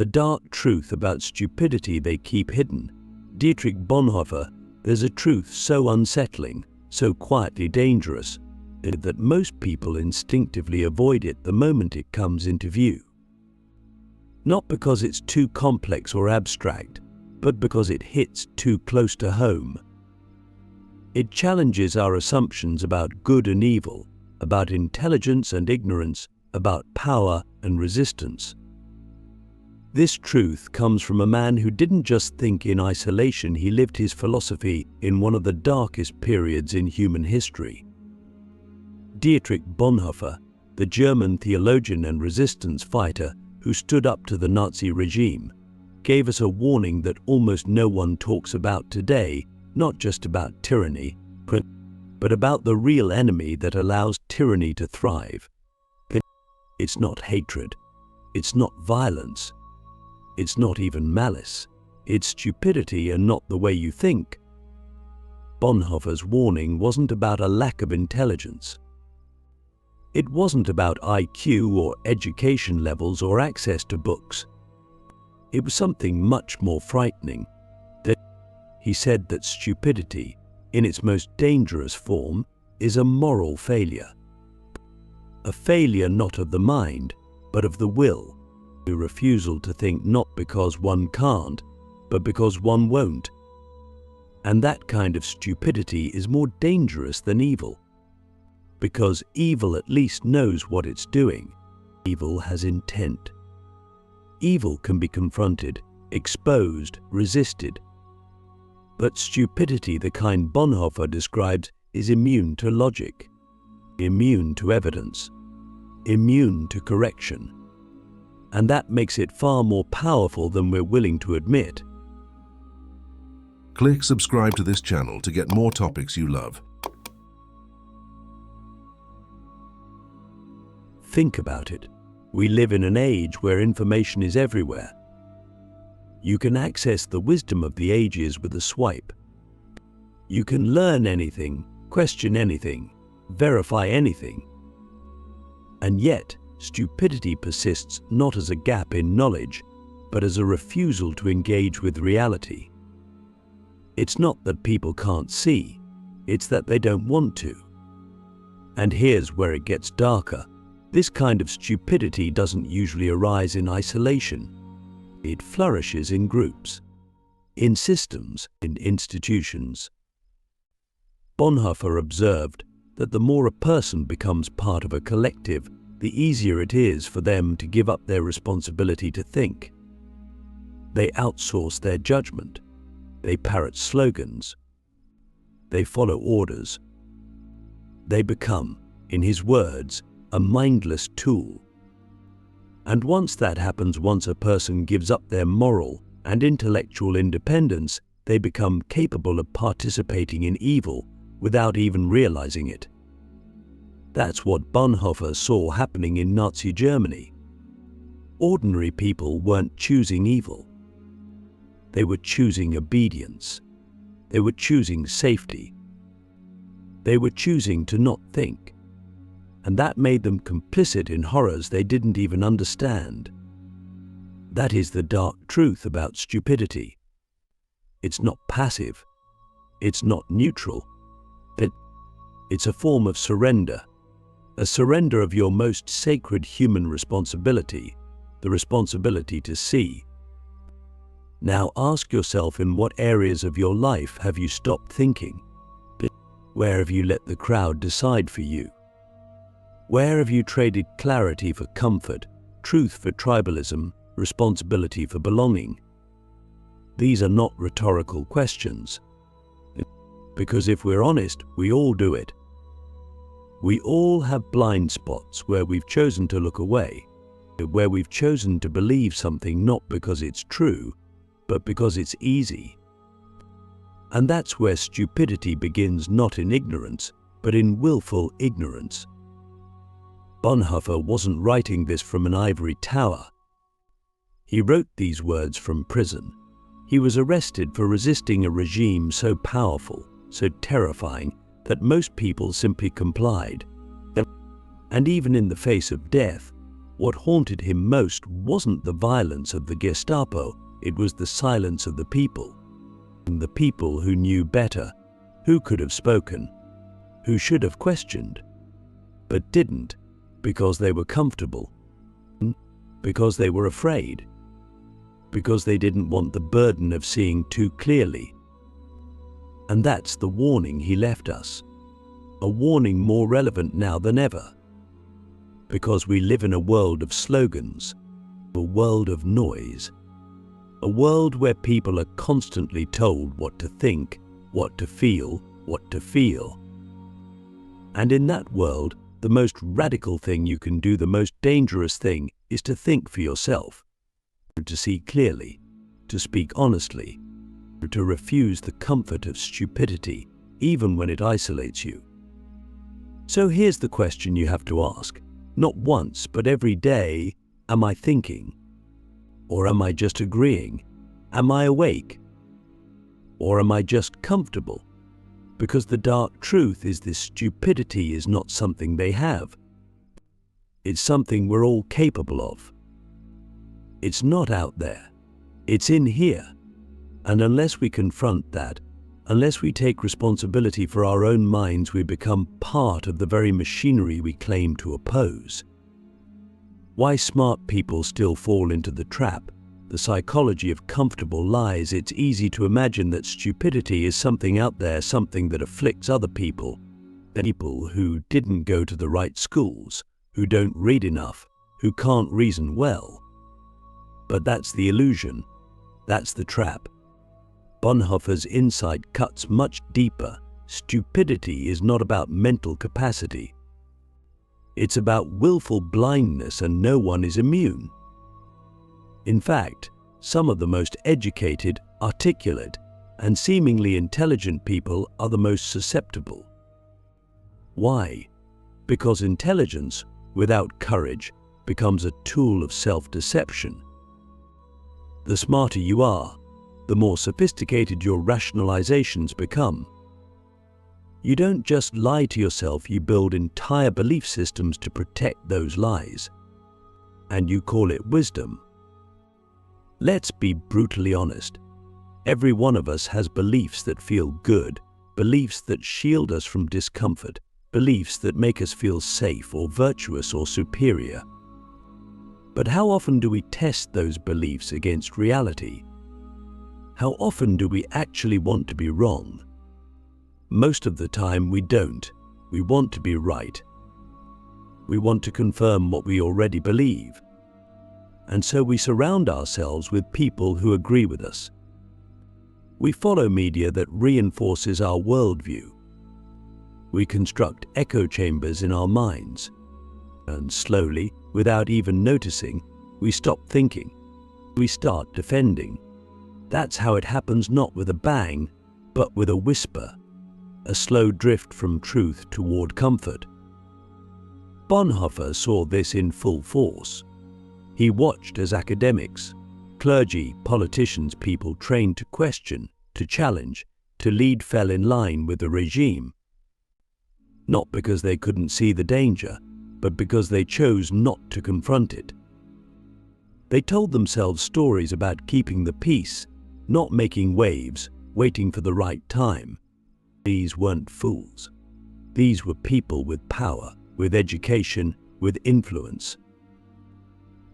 The dark truth about stupidity they keep hidden. Dietrich Bonhoeffer, there's a truth so unsettling, so quietly dangerous, that most people instinctively avoid it the moment it comes into view. Not because it's too complex or abstract, but because it hits too close to home. It challenges our assumptions about good and evil, about intelligence and ignorance, about power and resistance. This truth comes from a man who didn't just think in isolation, he lived his philosophy in one of the darkest periods in human history. Dietrich Bonhoeffer, the German theologian and resistance fighter who stood up to the Nazi regime, gave us a warning that almost no one talks about today, not just about tyranny, but about the real enemy that allows tyranny to thrive. It's not hatred, it's not violence, it's not even malice, it's stupidity and not the way you think. Bonhoeffer's warning wasn't about a lack of intelligence. It wasn't about IQ or education levels or access to books. It was something much more frightening. He said that stupidity, in its most dangerous form, is a moral failure. A failure not of the mind, but of the will. A refusal to think not because one can't, but because one won't. And that kind of stupidity is more dangerous than evil. Because evil at least knows what it's doing. Evil has intent. Evil can be confronted, exposed, resisted. But stupidity, the kind Bonhoeffer describes, is immune to logic, immune to evidence, immune to correction. And that makes it far more powerful than we're willing to admit. Click subscribe to this channel to get more topics you love. Think about it. We live in an age where information is everywhere. You can access the wisdom of the ages with a swipe. You can learn anything, question anything, verify anything. And yet, stupidity persists not as a gap in knowledge, but as a refusal to engage with reality. It's not that people can't see, it's that they don't want to. And here's where it gets darker. This kind of stupidity doesn't usually arise in isolation. It flourishes in groups, in systems, in institutions. Bonhoeffer observed that the more a person becomes part of a collective, the easier it is for them to give up their responsibility to think. They outsource their judgment. They parrot slogans. They follow orders. They become, in his words, a mindless tool. And once that happens, once a person gives up their moral and intellectual independence, they become capable of participating in evil without even realizing it. That's what Bonhoeffer saw happening in Nazi Germany. Ordinary people weren't choosing evil. They were choosing obedience. They were choosing safety. They were choosing to not think. And that made them complicit in horrors they didn't even understand. That is the dark truth about stupidity. It's not passive. It's not neutral. It's a form of surrender. A surrender of your most sacred human responsibility, the responsibility to see. Now ask yourself, in what areas of your life have you stopped thinking? Where have you let the crowd decide for you? Where have you traded clarity for comfort, truth for tribalism, responsibility for belonging? These are not rhetorical questions. Because if we're honest, we all do it. We all have blind spots where we've chosen to look away, where we've chosen to believe something not because it's true, but because it's easy. And that's where stupidity begins, not in ignorance, but in willful ignorance. Bonhoeffer wasn't writing this from an ivory tower. He wrote these words from prison. He was arrested for resisting a regime so powerful, so terrifying, that most people simply complied. And even in the face of death, What haunted him most wasn't the violence of the Gestapo, it was the silence of the people. The people who knew better, who could have spoken, who should have questioned, but didn't, because they were comfortable, because they were afraid, because they didn't want the burden of seeing too clearly. And that's the warning he left us, a warning more relevant now than ever. Because we live in a world of slogans, a world of noise, a world where people are constantly told what to think, what to feel, what to feel. And in that world, the most radical thing you can do, the most dangerous thing, is to think for yourself, to see clearly, to speak honestly, to refuse the comfort of stupidity, even when it isolates you. So here's the question you have to ask. Not once, but every day, am I thinking? Or am I just agreeing? Am I awake? Or am I just comfortable? Because the dark truth is this: stupidity is not something they have. It's something we're all capable of. It's not out there. It's in here. And unless we confront that, unless we take responsibility for our own minds, we become part of the very machinery we claim to oppose. Why smart people still fall into the trap, the psychology of comfortable lies. It's easy to imagine that stupidity is something out there, something that afflicts other people. People who didn't go to the right schools, who don't read enough, who can't reason well. But that's the illusion. That's the trap. Bonhoeffer's insight cuts much deeper. Stupidity is not about mental capacity. It's about willful blindness, and no one is immune. In fact, some of the most educated, articulate, and seemingly intelligent people are the most susceptible. Why? Because intelligence, without courage, becomes a tool of self-deception. The smarter you are, the more sophisticated your rationalizations become. You don't just lie to yourself, you build entire belief systems to protect those lies. And you call it wisdom. Let's be brutally honest. Every one of us has beliefs that feel good, beliefs that shield us from discomfort, beliefs that make us feel safe or virtuous or superior. But how often do we test those beliefs against reality? How often do we actually want to be wrong? Most of the time we don't. We want to be right. We want to confirm what we already believe. And so we surround ourselves with people who agree with us. We follow media that reinforces our worldview. We construct echo chambers in our minds. And slowly, without even noticing, we stop thinking. We start defending. That's how it happens, not with a bang, but with a whisper, a slow drift from truth toward comfort. Bonhoeffer saw this in full force. He watched as academics, clergy, politicians, people trained to question, to challenge, to lead fell in line with the regime. Not because they couldn't see the danger, but because they chose not to confront it. They told themselves stories about keeping the peace, not making waves, waiting for the right time. These weren't fools. These were people with power, with education, with influence.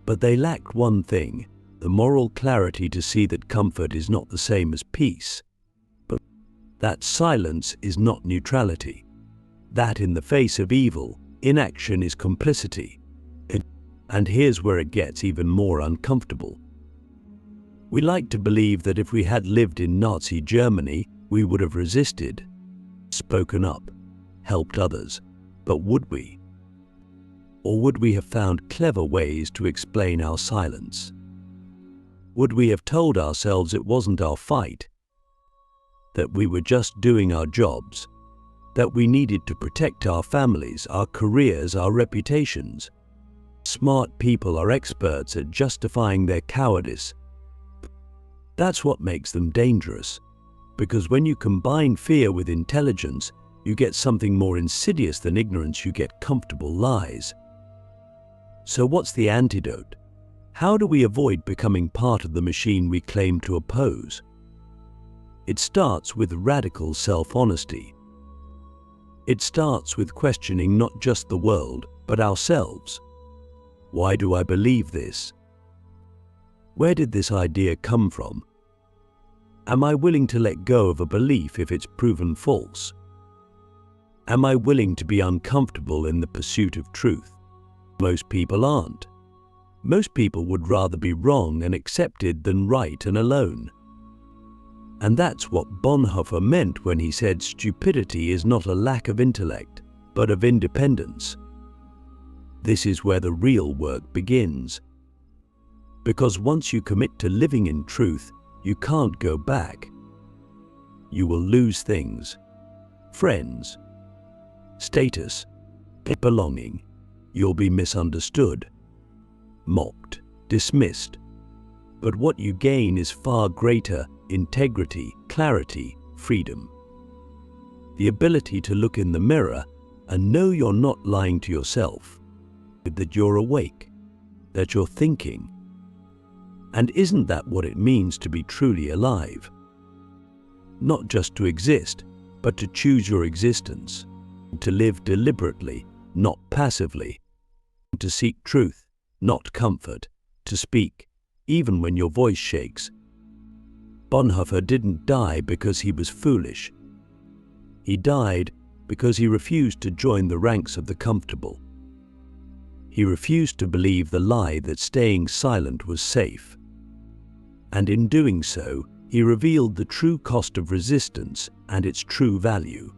But they lacked one thing, the moral clarity to see that comfort is not the same as peace. But that silence is not neutrality. That in the face of evil, inaction is complicity. And here's where it gets even more uncomfortable. We like to believe that if we had lived in Nazi Germany, we would have resisted, spoken up, helped others. But would we? Or would we have found clever ways to explain our silence? Would we have told ourselves it wasn't our fight, that we were just doing our jobs, that we needed to protect our families, our careers, our reputations? Smart people are experts at justifying their cowardice. That's what makes them dangerous, because when you combine fear with intelligence, you get something more insidious than ignorance. You get comfortable lies. So what's the antidote? How do we avoid becoming part of the machine we claim to oppose? It starts with radical self-honesty. It starts with questioning not just the world, but ourselves. Why do I believe this? Where did this idea come from? Am I willing to let go of a belief if it's proven false? Am I willing to be uncomfortable in the pursuit of truth? Most people aren't. Most people would rather be wrong and accepted than right and alone. And that's what Bonhoeffer meant when he said stupidity is not a lack of intellect, but of independence. This is where the real work begins. Because once you commit to living in truth, you can't go back. You will lose things, friends, status, belonging. You'll be misunderstood, mocked, dismissed. But what you gain is far greater: integrity, clarity, freedom. The ability to look in the mirror and know you're not lying to yourself, that you're awake, that you're thinking. And isn't that what it means to be truly alive? Not just to exist, but to choose your existence, to live deliberately, not passively, to seek truth, not comfort, to speak, even when your voice shakes. Bonhoeffer didn't die because he was foolish. He died because he refused to join the ranks of the comfortable. He refused to believe the lie that staying silent was safe. And in doing so, he revealed the true cost of resistance and its true value.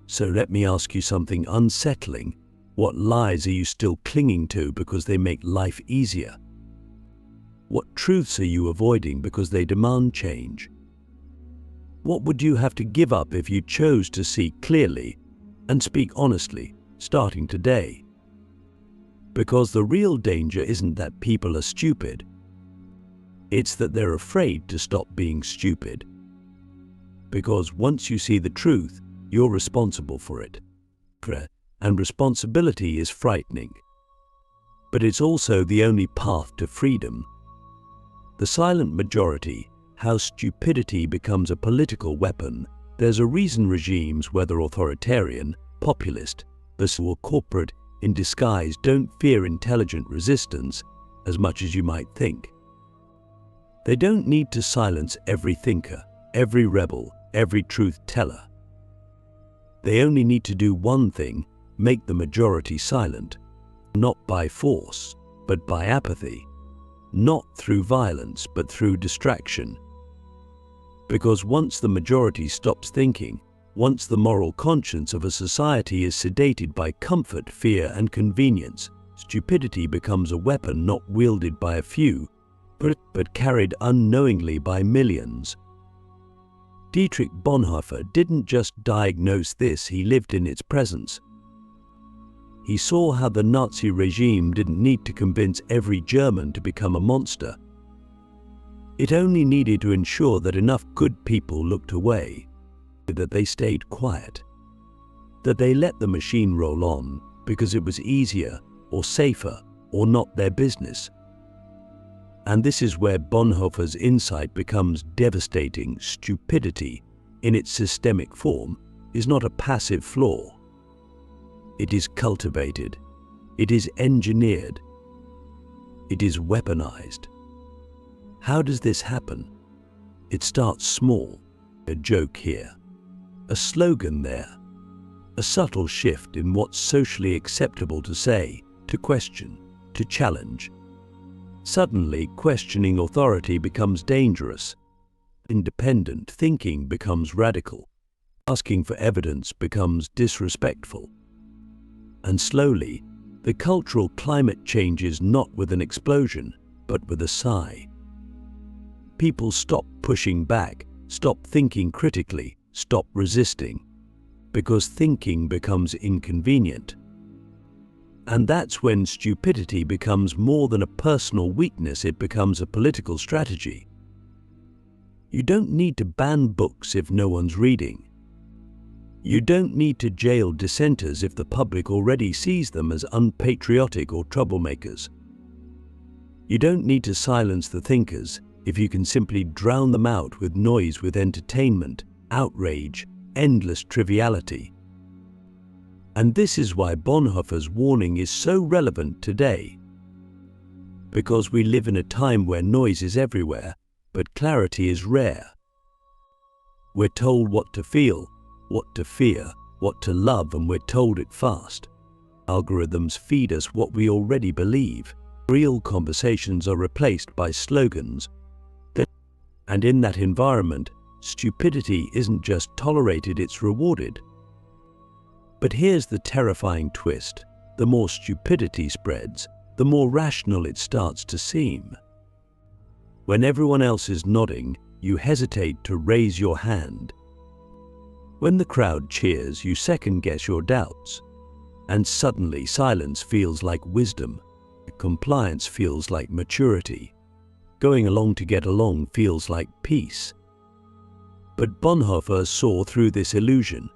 So let me ask you something unsettling. What lies are you still clinging to because they make life easier? What truths are you avoiding because they demand change? What would you have to give up if you chose to see clearly and speak honestly, starting today? Because the real danger isn't that people are stupid. It's that they're afraid to stop being stupid. Because once you see the truth, you're responsible for it. And responsibility is frightening. But it's also the only path to freedom. The silent majority, how stupidity becomes a political weapon. There's a reason regimes, whether authoritarian, populist, or corporate, in disguise, don't fear intelligent resistance as much as you might think. They don't need to silence every thinker, every rebel, every truth teller. They only need to do one thing: make the majority silent, not by force, but by apathy, not through violence, but through distraction. Because once the majority stops thinking, once the moral conscience of a society is sedated by comfort, fear, and convenience, stupidity becomes a weapon not wielded by a few, but carried unknowingly by millions. Dietrich Bonhoeffer didn't just diagnose this, he lived in its presence. He saw how the Nazi regime didn't need to convince every German to become a monster. It only needed to ensure that enough good people looked away, that they stayed quiet, that they let the machine roll on because it was easier or safer or not their business. And this is where Bonhoeffer's insight becomes devastating. Stupidity, in its systemic form, is not a passive flaw. It is cultivated. It is engineered. It is weaponized. How does this happen? It starts small. A joke here, a slogan there, a subtle shift in what's socially acceptable to say, to question, to challenge. Suddenly, questioning authority becomes dangerous. Independent thinking becomes radical. Asking for evidence becomes disrespectful. And slowly, the cultural climate changes not with an explosion, but with a sigh. People stop pushing back, stop thinking critically, stop resisting, because thinking becomes inconvenient. And that's when stupidity becomes more than a personal weakness, it becomes a political strategy. You don't need to ban books if no one's reading. You don't need to jail dissenters if the public already sees them as unpatriotic or troublemakers. You don't need to silence the thinkers if you can simply drown them out with noise, with entertainment, outrage, endless triviality. And this is why Bonhoeffer's warning is so relevant today. Because we live in a time where noise is everywhere, but clarity is rare. We're told what to feel, what to fear, what to love, and we're told it fast. Algorithms feed us what we already believe. Real conversations are replaced by slogans. And in that environment, stupidity isn't just tolerated, it's rewarded. But here's the terrifying twist. The more stupidity spreads, the more rational it starts to seem. When everyone else is nodding, you hesitate to raise your hand. When the crowd cheers, you second-guess your doubts. And suddenly silence feels like wisdom. Compliance feels like maturity. Going along to get along feels like peace. But Bonhoeffer saw through this illusion.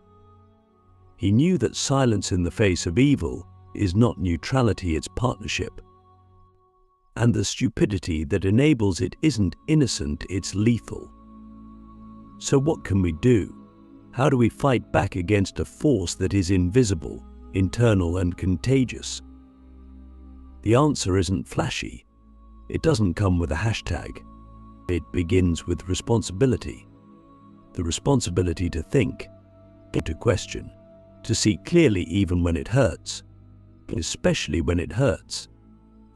He knew that silence in the face of evil is not neutrality, it's partnership. And the stupidity that enables it isn't innocent, it's lethal. So what can we do? How do we fight back against a force that is invisible, internal, and contagious? The answer isn't flashy. It doesn't come with a hashtag. It begins with responsibility. The responsibility to think, to question, to see clearly even when it hurts, especially when it hurts.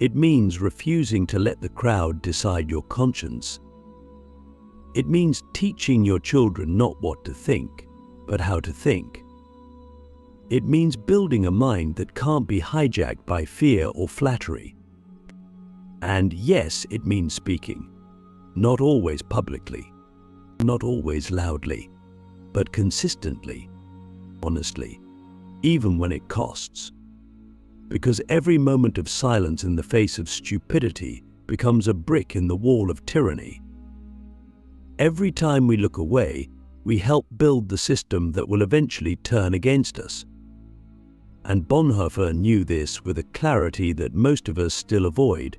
It means refusing to let the crowd decide your conscience. It means teaching your children not what to think, but how to think. It means building a mind that can't be hijacked by fear or flattery. And yes, it means speaking, not always publicly, not always loudly, but consistently, honestly, even when it costs. Because every moment of silence in the face of stupidity becomes a brick in the wall of tyranny. Every time we look away, we help build the system that will eventually turn against us. And Bonhoeffer knew this with a clarity that most of us still avoid.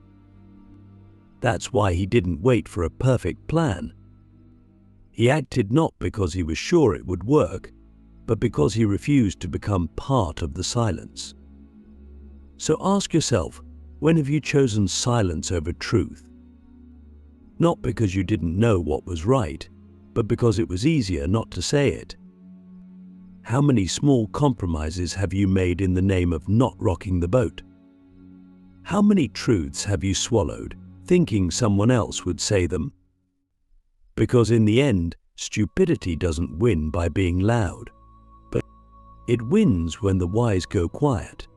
That's why he didn't wait for a perfect plan. He acted not because he was sure it would work, but because he refused to become part of the silence. So ask yourself, when have you chosen silence over truth? Not because you didn't know what was right, but because it was easier not to say it. How many small compromises have you made in the name of not rocking the boat? How many truths have you swallowed, thinking someone else would say them? Because in the end, stupidity doesn't win by being loud, but it wins when the wise go quiet.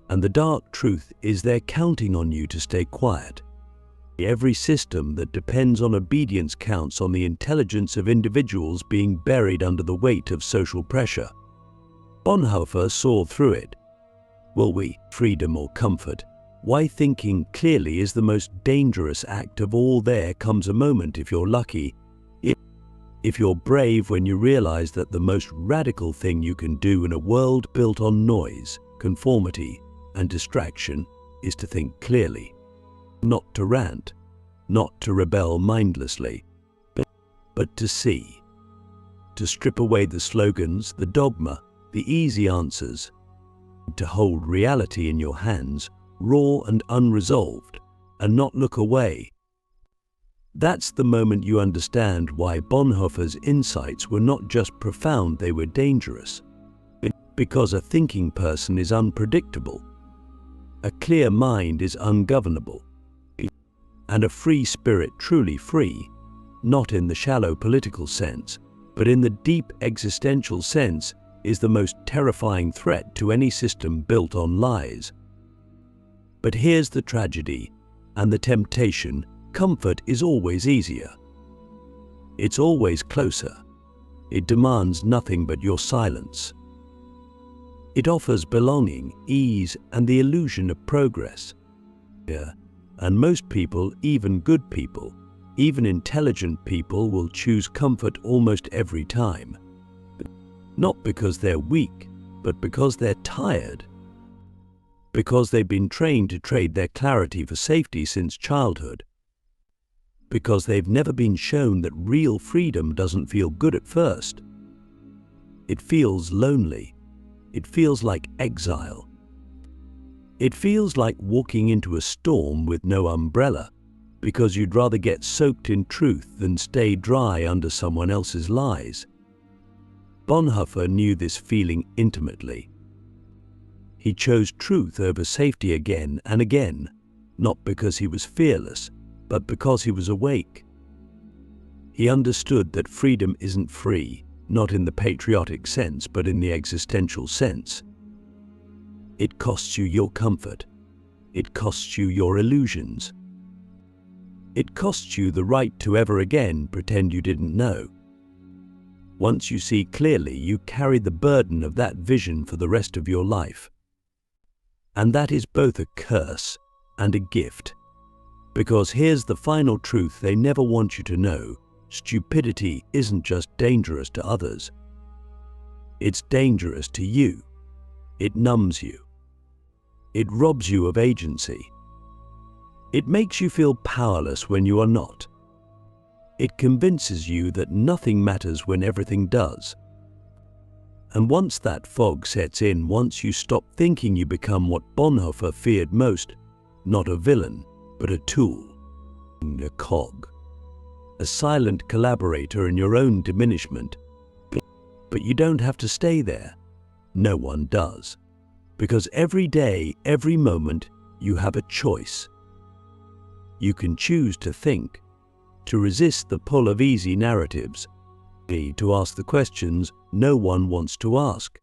And the dark truth is they're counting on you to stay quiet. Every system that depends on obedience counts on the intelligence of individuals being buried under the weight of social pressure. Bonhoeffer saw through it. Will we, freedom or comfort? Why thinking clearly is the most dangerous act of all. There comes a moment, if you're lucky, if you're brave, when you realize that the most radical thing you can do in a world built on noise, conformity, and distraction is to think clearly. Not to rant, not to rebel mindlessly, but to see. To strip away the slogans, the dogma, the easy answers. To hold reality in your hands, raw and unresolved, and not look away. That's the moment you understand why Bonhoeffer's insights were not just profound, they were dangerous. Because a thinking person is unpredictable. A clear mind is ungovernable. And a free spirit truly free, not in the shallow political sense, but in the deep existential sense, is the most terrifying threat to any system built on lies. But here's the tragedy and the temptation: comfort is always easier. It's always closer. It demands nothing but your silence. It offers belonging, ease, and the illusion of progress. And most people, even good people, even intelligent people, will choose comfort almost every time. Not because they're weak, but because they're tired. Because they've been trained to trade their clarity for safety since childhood. Because they've never been shown that real freedom doesn't feel good at first. It feels lonely. It feels like exile. It feels like walking into a storm with no umbrella, because you'd rather get soaked in truth than stay dry under someone else's lies. Bonhoeffer knew this feeling intimately. He chose truth over safety again and again, not because he was fearless, but because he was awake. He understood that freedom isn't free, not in the patriotic sense, but in the existential sense. It costs you your comfort. It costs you your illusions. It costs you the right to ever again pretend you didn't know. Once you see clearly, you carry the burden of that vision for the rest of your life. And that is both a curse and a gift. Because here's the final truth they never want you to know: stupidity isn't just dangerous to others. It's dangerous to you. It numbs you. It robs you of agency. It makes you feel powerless when you are not. It convinces you that nothing matters when everything does. And once that fog sets in, once you stop thinking, you become what Bonhoeffer feared most: not a villain, but a tool, a cog, a silent collaborator in your own diminishment. But you don't have to stay there. No one does. Because every day, every moment, you have a choice. You can choose to think, to resist the pull of easy narratives, to ask the questions no one wants to ask.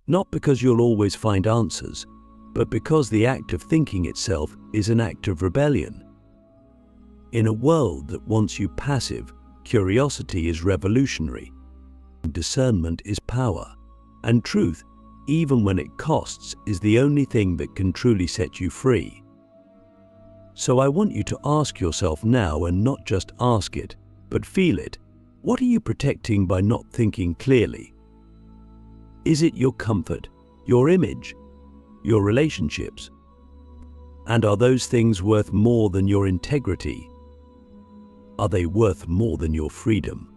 Not because you'll always find answers, but because the act of thinking itself is an act of rebellion. In a world that wants you passive, curiosity is revolutionary. Discernment is power, and truth, even when it costs, is the only thing that can truly set you free. So I want you to ask yourself now, and not just ask it, but feel it. What are you protecting by not thinking clearly? Is it your comfort, your image, your relationships? And are those things worth more than your integrity? Are they worth more than your freedom?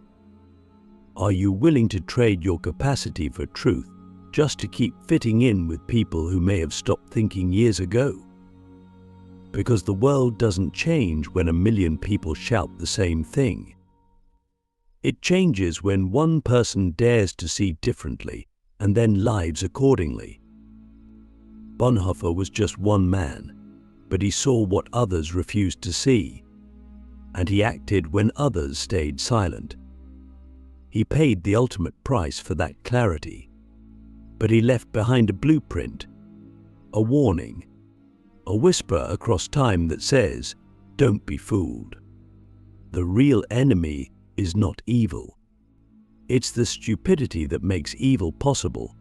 Are you willing to trade your capacity for truth just to keep fitting in with people who may have stopped thinking years ago? Because the world doesn't change when a million people shout the same thing. It changes when one person dares to see differently and then lives accordingly. Bonhoeffer was just one man, but he saw what others refused to see, and he acted when others stayed silent. He paid the ultimate price for that clarity, but he left behind a blueprint, a warning, a whisper across time that says, "Don't be fooled. The real enemy is not evil. It's the stupidity that makes evil possible."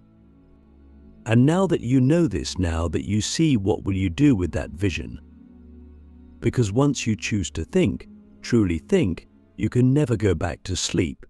And now that you know this, now that you see, what will you do with that vision? Because once you choose to think, truly think, you can never go back to sleep.